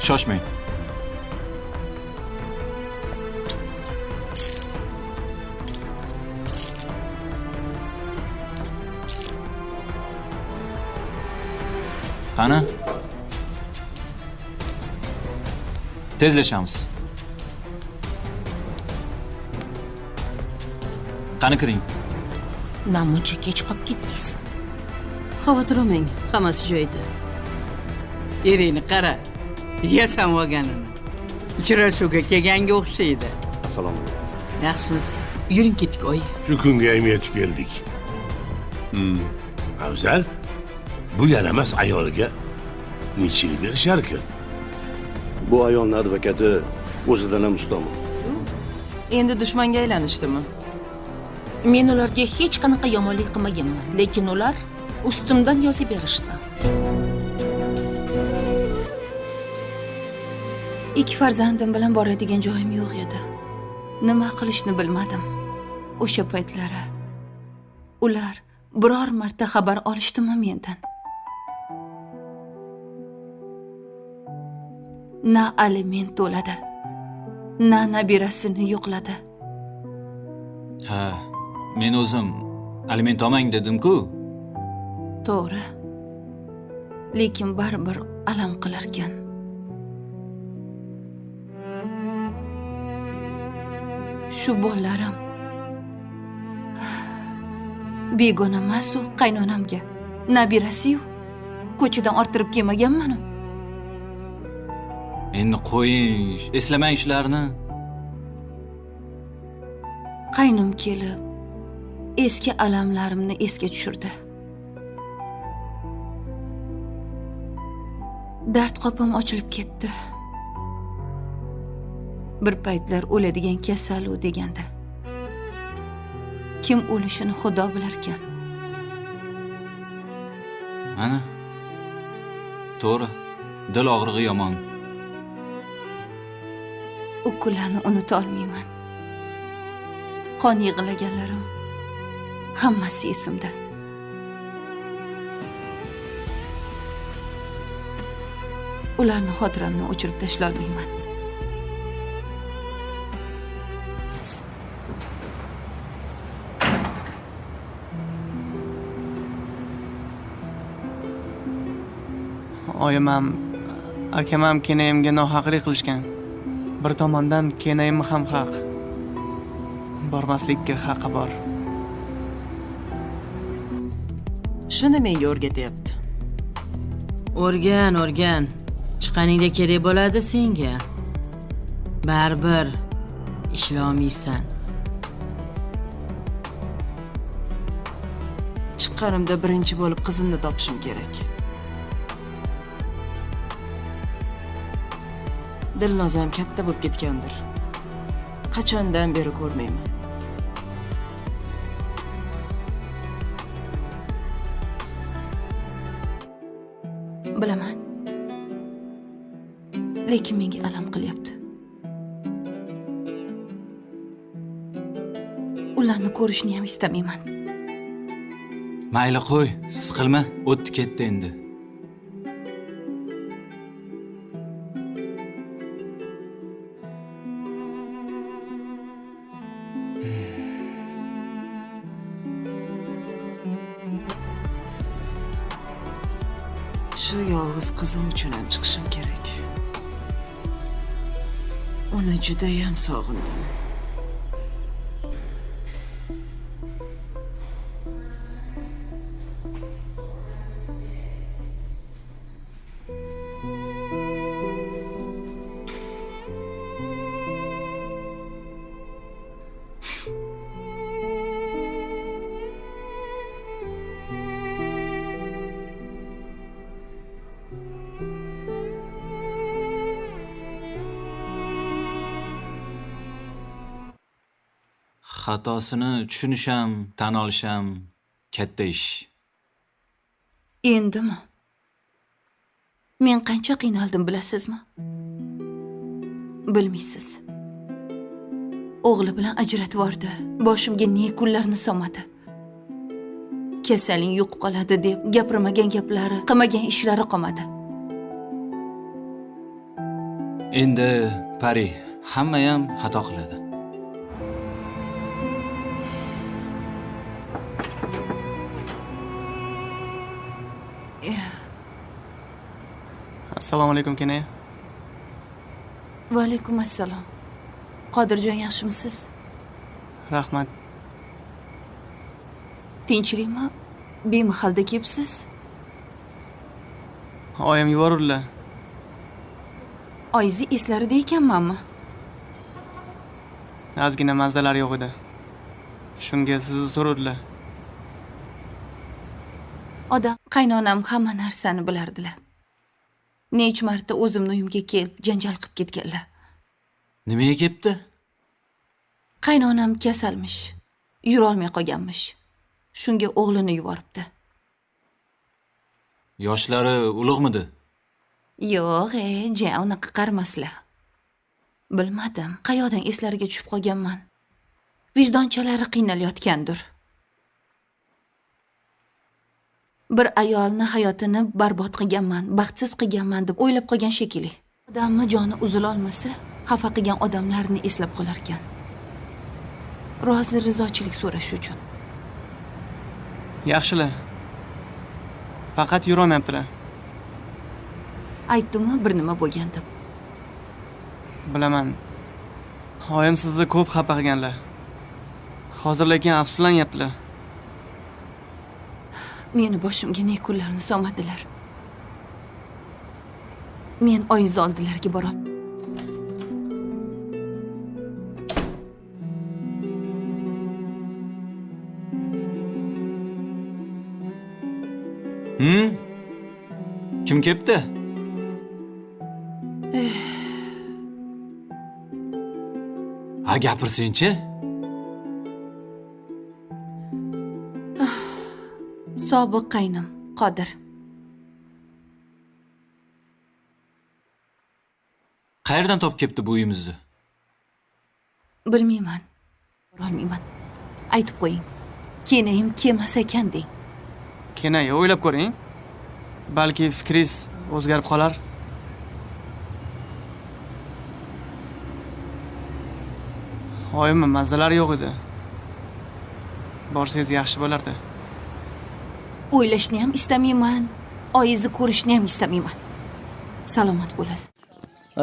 Shoshmang. Qani? Tezlashamiz. Qani kiring. Namuncha kech qolib ketdingiz. Xavotir olmang, hammasi joyida. Eringni qara, yasam olganini. Uchrashuvga kelganga o'xshaydi. Assalomu alaykum. Yaxshimiz? Yuring ketdik, oy. Shu kunga ham yetib keldik. Afzal, bu yaramas ayolga necha yil berishar ekan? Bu ayolning advokati o'zidan ham ustami. Endi dushmanga aylanishdimi? Men ularga hech qanaqa yomonlik qilmaganman, lekin ular ustimdan yozib berishdi. Ikki farzandim bilan boradigan joyim yo'q edi. Nima qilishni bilmadim. O'sha paytlari ular biror marta xabar olishdimi mendan? Na aliment to'ladi, na nabirasini yo'qladi. Ha, men o'zim aliment olmang dedim-ku. To'g'ri. Lekin baribir alam qilarkan. Shu bolalarim begona emas-u qaynonamga, nabirasi-yu ko'chadan orttirib kelmaganman-u. Endi qo'ying, eslamang ishlarni. Qaynim kelib eski alamlarimni esga tushirdi. Dard qopim ochilib ketdi. Bir paytlar o'ladigan kasal u deganda. Kim o'lishini Xudo bilarkan. Mana. To'g'ri. Dil og'rig'i yomon. U kunlarni unuta olmayman. Qon yig'laganlarim hammasi esimda. Ularni xotiramdan o'chirib tashlay olmayman. Siz oyim ham, akam ham kenayimga nohaqlik qilishgan. Bir tomondan kenayim ham haq. Bormaslikka haqqi bor. Shuni menga o'rgatyapti. O'rgan. Chiqqaningda kerak bo'ladi senga. Baribir ishlolmaysan. Chiqqanimda birinchi bo'lib qizimni topishim kerak. Dilnozam katta bo'lib ketgandir. Qachondan beri ko'rmayman. bilaman. Lekin menga alam qilyapti. Ularni ko'rishni ham istamayman. Mayli qo'y, siqilma, o'tdi ketdi endi. Shu yolg'iz qizim uchun ham chiqishim kerak. Uni juda ham sog'indim. Xatosini tushunisham, tan olisham katta ish. Endimi? Men qancha qiynaldim bilasizmi? Bilmaysiz. O'g'li bilan ajratib yubordi. Boshimga ne kunlarni solmadi. Kasaling yo'q qoladi deb gapirmagan gaplari, qilmagan ishlari qolmadi. Endi Pari hammayam xato qiladi. Assalomu alaykum Kenay. Va alaykum assalom. Qodirjon, yaxshimisiz? Rahmat. Tinchlikmi? Bemahalda kelibsiz? Oyim yuborurlar. Oyzi eslarida ekanmanmi? Ozgina mazzalar yo'q edi. Shunga sizni so'radilar. Odam qaynonam hamma narsani bilardilar. Nech marta o'zimni uyimga kelib janjal qilib ketganlar. Nimaga kelibdi? Qaynonam kasalmish, yura olmay qolganmish. Shunga o'g'lini yuboribdi. Yoshlari ulug'midi? Yo'q, ja unaqa qaramaslar. Bilmadim, qayoqdan eslariga tushib qolganman. Vijdonchalari qiynalayotgandir. Bir ayolni hayotini barbod qilganman, baxtsiz qilganman deb o'ylab qolgan shekilli. Odamni joni uzila olmasa, xafa qilgan odamlarni eslab qolar ekan. Rozi rizochilik so'rash uchun. Yaxshilar. Faqat yura olmayaptilar. Aytdimmi bir nima bo'lgan deb. Bilaman. Oyim sizni ko'p xafa qilganlar. Hozir lekin afsuslanyaptilar. Meni boshimga ne kunlarni solmadilar. Men oyiz oldilariga borol. Kim kelibdi? Ha, gapirsin-chi. Sobiq qaynım, Qodir. Qayerdan topib kelibdi bu uyimizni? Bilmayman. Borolmayman. Aytib qo'ying. Kenayim kelmas ekan deng. Kenay, o'ylab ko'ring. Balki fikringiz o'zgarib qolar. Oyimning mazzalari yo'q edi. Borsangiz yaxshi bo'lardi. O'ylashni ham istamayman, oyizni ko'rishni ham istamayman. Salomat bo'lasiz.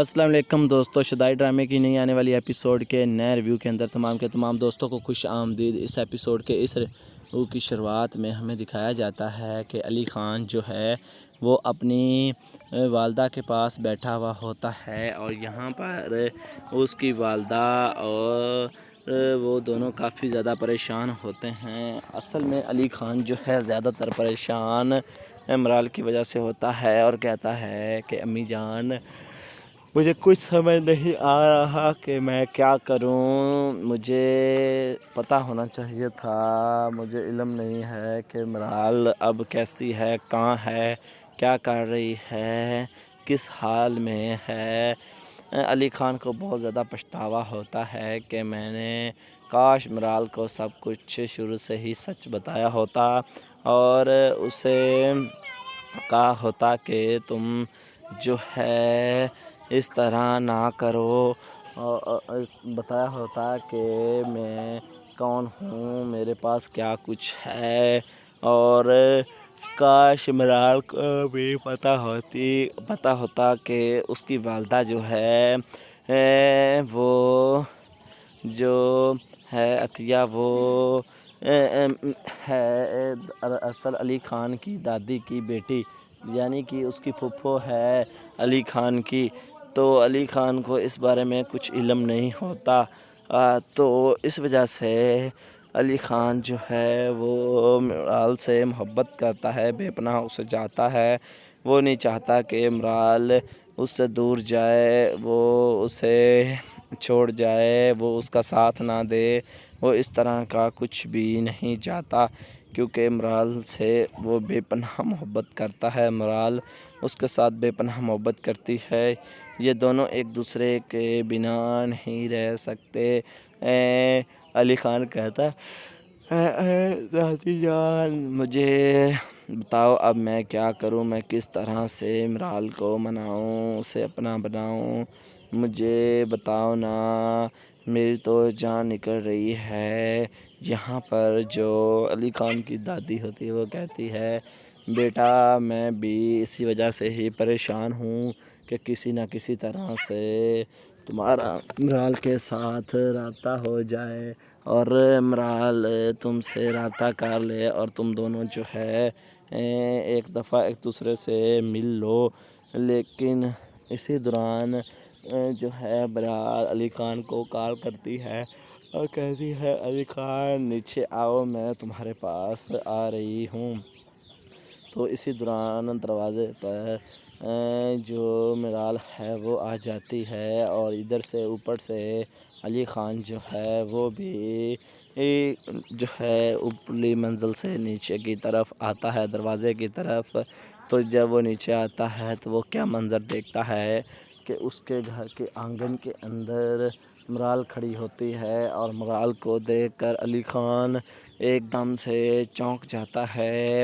अस्सलाम वालेकुम दोस्तों, शुदाई ड्रामे की नई आने वाली एपिसोड के नए रिव्यू के अंदर तमाम के तमाम दोस्तों को खुश आमदीद। इस एपिसोड के इस रिव्यू की शुरुआत में हमें दिखाया जाता है कि अली ख़ान जो है वो अपनी वालदा के पास बैठा हुआ होता है और यहाँ पर उसकी वालदा और वो दोनों काफ़ी ज़्यादा परेशान होते हैं। असल में अली ख़ान जो है ज़्यादातर परेशान इमरान की वजह से होता है और कहता है कि अम्मी जान, मुझे कुछ समझ नहीं आ रहा कि मैं क्या करूं, मुझे पता होना चाहिए था, मुझे इल्म नहीं है कि मराल अब कैसी है, कहाँ है, क्या कर रही है, किस हाल में है। अली ख़ान को बहुत ज़्यादा पछतावा होता है कि मैंने काश मराल को सब कुछ शुरू से ही सच बताया होता और उसे कहा होता कि तुम जो है इस तरह ना करो, और बताया होता कि मैं कौन हूँ, मेरे पास क्या कुछ है, और काश इमरान को भी पता होता कि उसकी वालदा जो है वो जो है अतिया वो है असल अली ख़ान की दादी की बेटी, यानी कि उसकी फुफ्फो है अली ख़ान की। तो अली ख़ान को इस बारे में कुछ इल्म नहीं होता, तो इस वजह से अली ख़ान जो है वो इमरान से मोहब्बत करता है, बेपनाह उसे चाहता है। वो नहीं चाहता कि इमरान उससे दूर जाए, वो उसे छोड़ जाए, वो उसका साथ ना दे, वो इस तरह का कुछ भी नहीं चाहता, क्योंकि इमरान से वो बेपनाह मोहब्बत करता है, इमरान उसके साथ बेपनाह मोहब्बत करती है। ये दोनों एक दूसरे के बिना नहीं रह सकते। अली ख़ान कहता है दादी जान, मुझे बताओ अब मैं क्या करूं, मैं किस तरह से इमरान को मनाऊं, उसे अपना बनाऊं, مجھے بتاؤ نا، میری تو جان نکل رہی ہے۔ یہاں پر جو علی خان کی دادی ہوتی ہے وہ کہتی ہے بیٹا میں بھی اسی وجہ سے ہی پریشان ہوں کہ کسی نہ کسی طرح سے تمہارا عمرال کے ساتھ رابطہ ہو جائے اور عمرال تم سے رابطہ کر لے اور تم دونوں جو ہے ایک دفعہ ایک دوسرے سے مل لو۔ لیکن اسی دوران جو ہے برال علی خان کو کال کرتی ہے اور کہتی ہے علی خان نیچے آؤ، میں تمہارے پاس آ رہی ہوں۔ تو اسی دوران دروازے پر جو مرال ہے وہ آ جاتی ہے اور ادھر سے اوپر سے علی خان جو ہے وہ بھی جو ہے اوپرلی منزل سے نیچے کی طرف آتا ہے دروازے کی طرف۔ تو جب وہ نیچے آتا ہے تو وہ کیا منظر دیکھتا ہے کہ اس کے گھر کے آنگن کے اندر مرال کھڑی ہوتی ہے اور مرال کو دیکھ کر علی خان ایک دم سے چونک جاتا ہے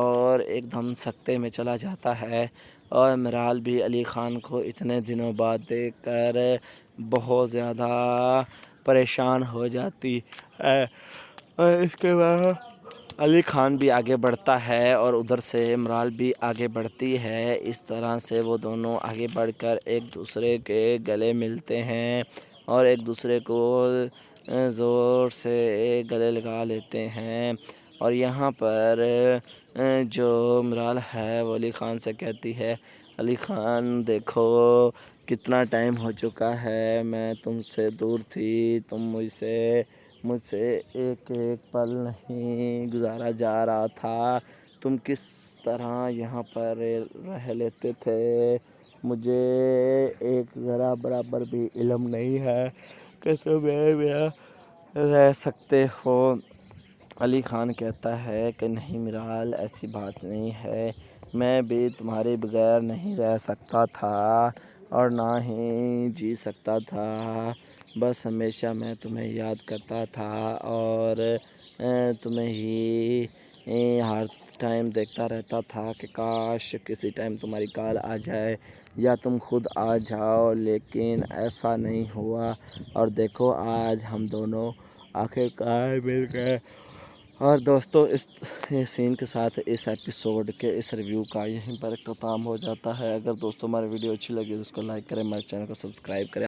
اور ایک دم سکتے میں چلا جاتا ہے، اور مرال بھی علی خان کو اتنے دنوں بعد دیکھ کر بہت زیادہ پریشان ہو جاتی ہے۔ اور اس کے بعد علی خان بھی آگے بڑھتا ہے اور ادھر سے مرال بھی آگے بڑھتی ہے۔ اس طرح سے وہ دونوں آگے بڑھ کر ایک دوسرے کے گلے ملتے ہیں اور ایک دوسرے کو زور سے گلے لگا لیتے ہیں۔ اور یہاں پر جو مرال ہے وہ علی خان سے کہتی ہے علی خان دیکھو کتنا ٹائم ہو چکا ہے، میں تم سے دور تھی، تم مجھ سے ایک پل نہیں گزارا جا رہا تھا، تم کس طرح یہاں پر رہ لیتے تھے، مجھے ایک ذرا برابر بھی علم نہیں ہے کہ تم میرے بنا رہ سکتے ہو۔ علی خان کہتا ہے کہ نہیں مرال ایسی بات نہیں ہے، میں بھی تمہارے بغیر نہیں رہ سکتا تھا اور نہ ہی جی سکتا تھا، بس ہمیشہ میں تمہیں یاد کرتا تھا اور تمہیں ہی ہر ٹائم دیکھتا رہتا تھا کہ کاش کسی ٹائم تمہاری کال آ جائے یا تم خود آ جاؤ، لیکن ایسا نہیں ہوا اور دیکھو آج ہم دونوں آخرکار مل گئے۔ اور دوستو اس سین کے ساتھ اس ایپیسوڈ کے اس ریویو کا یہیں پر اختتام ہو جاتا ہے۔ اگر دوستو ہماری ویڈیو اچھی لگی تو اس کو لائک کریں، ہمارے چینل کو سبسکرائب کریں۔